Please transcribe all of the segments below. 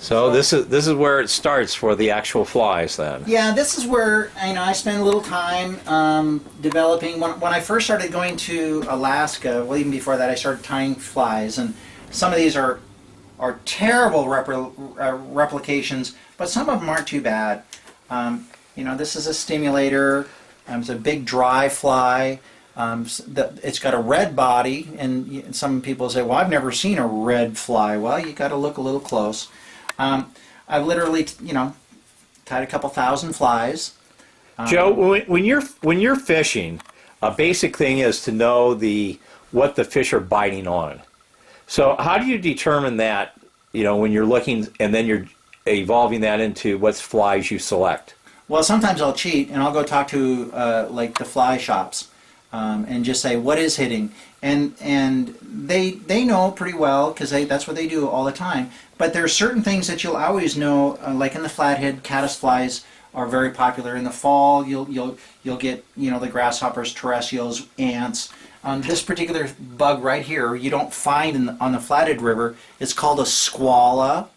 So this is where it starts for the actual flies then. Yeah, this is where I spend a little time developing. When I first started going to Alaska, well, even before that, I started tying flies, and some of these are terrible replications, but some of them aren't too bad. This is a stimulator. It's a big dry fly. It's got a red body, and some people say, "Well, I've never seen a red fly." Well, you got to look a little close. I've literally, tied a couple thousand flies. Joe, when you're fishing, a basic thing is to know what the fish are biting on. So how do you determine that? When you're looking, and then you're evolving that into what flies you select. Well, sometimes I'll cheat and I'll go talk to like the fly shops and just say what is hitting, and they know pretty well because that's what they do all the time. But there are certain things that you'll always know, like in the flathead, caddis flies are very popular in the fall. You'll get the grasshoppers, terrestrials, ants. This particular bug right here you don't find on the Flathead River. It's called a squala,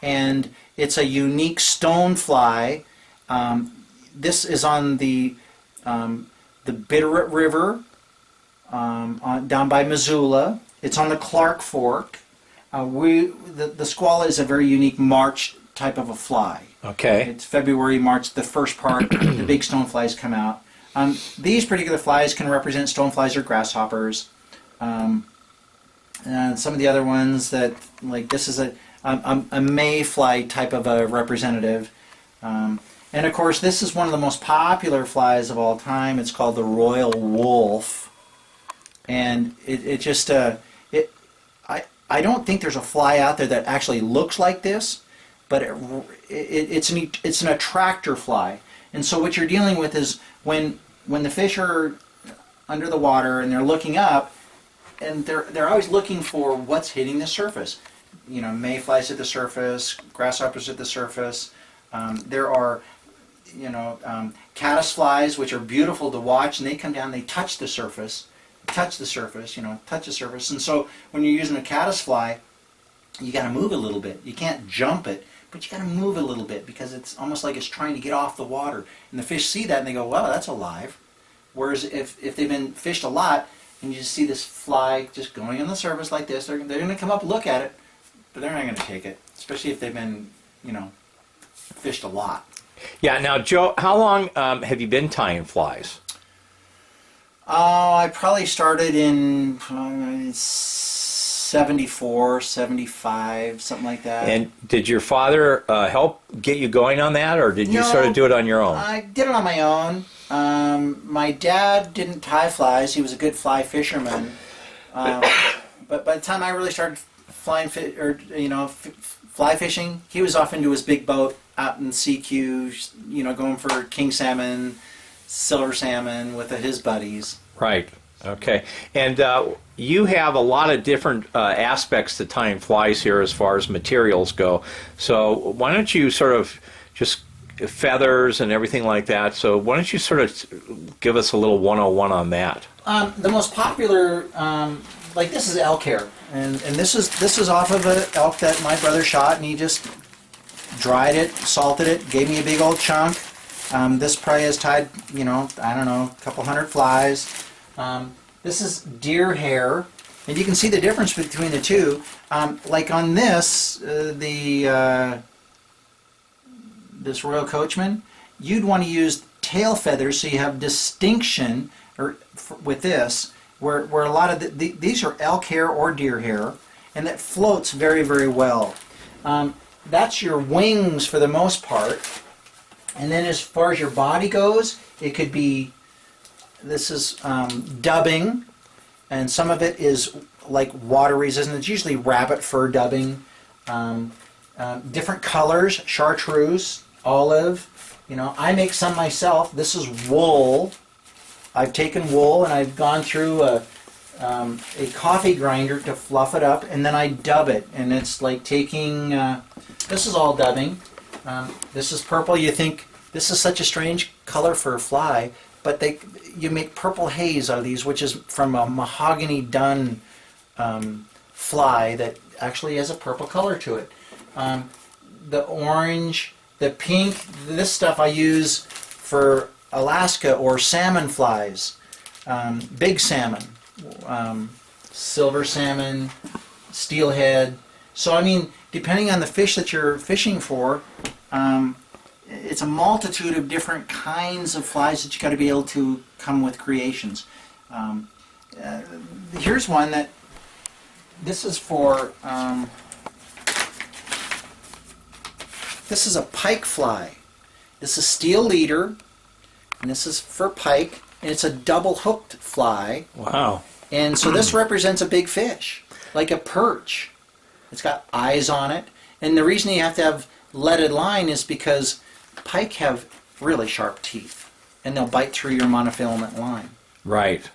and it's a unique stone fly. This is on the Bitterroot River down by Missoula. It's on the Clark Fork. The squala is a very unique March type of a fly. Okay. It's February, March, the first part, the big stoneflies come out. These particular flies can represent stoneflies or grasshoppers. And some of the other ones that, like this is a mayfly type of a representative. And of course, this is one of the most popular flies of all time. It's called the royal wolf. And I don't think there's a fly out there that actually looks like this, but it's an attractor fly. And so what you're dealing with is when the fish are under the water and they're looking up, and they're always looking for what's hitting the surface. Mayflies at the surface, grasshoppers at the surface. There are caddis flies, which are beautiful to watch, and they come down, they touch the surface. And so when you're using a caddis fly, you got to move a little bit. You can't jump it, but you got to move a little bit because it's almost like it's trying to get off the water. And the fish see that and they go, "Well, that's alive." Whereas if they've been fished a lot and you just see this fly just going on the surface like this, they're going to come up, look at it, but they're not going to take it, especially if they've been fished a lot. Yeah. Now, Joe, how long have you been tying flies? I probably started in 74, 75, something like that. And did your father help get you going on that, or did you sort of do it on your own? I did it on my own. My dad didn't tie flies. He was a good fly fisherman. But by the time I really started fly fishing, he was off into his big boat out in CQ, going for king salmon, silver salmon with his buddies. Right. Okay. And you have a lot of different aspects to tying flies here as far as materials go. So why don't you sort of just feathers and everything like that. So why don't you sort of give us a little 101 on that? The most popular, like this is elk hair, and this is off of an elk that my brother shot, and he just dried it, salted it, gave me a big old chunk. This probably has tied, I don't know, a couple hundred flies. This is deer hair, and you can see the difference between the two. Like on this, this Royal Coachman, you'd want to use tail feathers so you have distinction with this, where a lot of these are elk hair or deer hair, and that floats very, very well. That's your wings for the most part. And then as far as your body goes, it could be, this is dubbing, and some of it is like water resistant. It's usually rabbit fur dubbing. Different colors, chartreuse, olive. I make some myself. This is wool. I've taken wool and I've gone through a coffee grinder to fluff it up, and then I dub it. And it's like taking, this is all dubbing. This is purple. You think this is such a strange color for a fly, but you make purple haze out of these, which is from a mahogany dun fly that actually has a purple color to it. the orange, the pink. This stuff I use for Alaska or salmon flies, big salmon, silver salmon, steelhead. So I mean, depending on the fish that you're fishing for, it's a multitude of different kinds of flies that you got to be able to come with creations. Here's one that this is for. This is a pike fly. This is steel leader, and this is for pike, and it's a double hooked fly. Wow. And so this represents a big fish, like a perch. It's got eyes on it, and the reason you have to have leaded line is because pike have really sharp teeth, and they'll bite through your monofilament line. Right.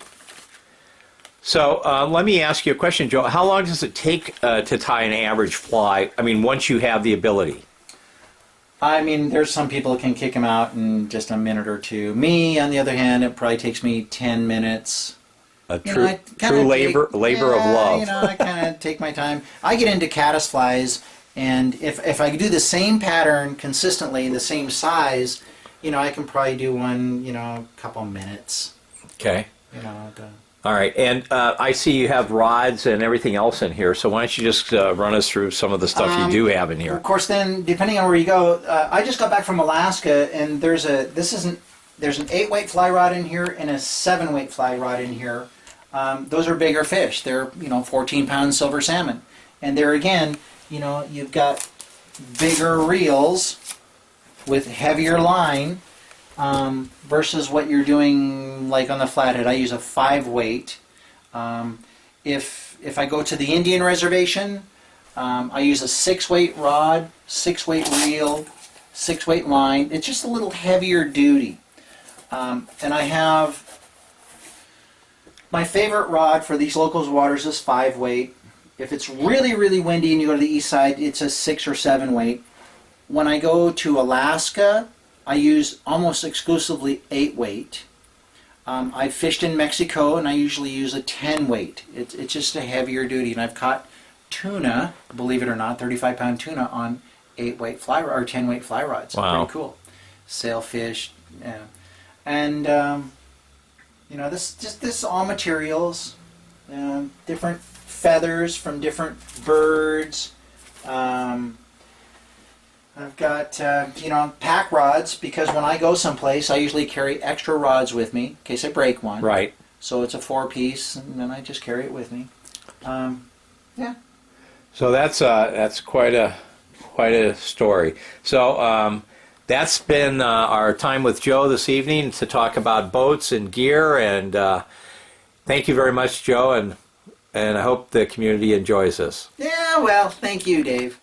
So let me ask you a question, Joe. How long does it take to tie an average fly? I mean, once you have the ability. I mean, there's some people that can kick them out in just a minute or two. Me, on the other hand, it probably takes me 10 minutes. A true labor of love. I kind of take my time. I get into caddis flies, and if I do the same pattern consistently, the same size, I can probably do one, a couple minutes. Okay. All right, and I see you have rods and everything else in here, so why don't you just run us through some of the stuff you do have in here? Of course, then, depending on where you go, I just got back from Alaska, and there's an 8-weight fly rod in here and a 7-weight fly rod in here. Those are bigger fish. They're, 14-pound silver salmon. And there again, you've got bigger reels with heavier line, versus what you're doing like on the flathead. I use a 5-weight. If I go to the Indian reservation, I use a 6-weight rod, 6-weight reel, 6-weight line. It's just a little heavier duty. And I have my favorite rod for these locals waters is 5-weight. If it's really, really windy and you go to the east side, it's a 6 or 7-weight. When I go to Alaska, I use almost exclusively 8-weight. I've fished in Mexico, and I usually use a 10-weight. It's just a heavier duty, and I've caught tuna, believe it or not, 35-pound tuna on 8-weight fly or 10-weight fly rods. Wow. Pretty cool. Sailfish, yeah. And this all materials, different feathers from different birds. I've got, pack rods, because when I go someplace, I usually carry extra rods with me in case I break one. Right. So it's a 4-piece, and then I just carry it with me. Yeah. So that's quite a story. So that's been our time with Joe this evening to talk about boats and gear. And thank you very much, Joe, and I hope the community enjoys this. Yeah, well, thank you, Dave.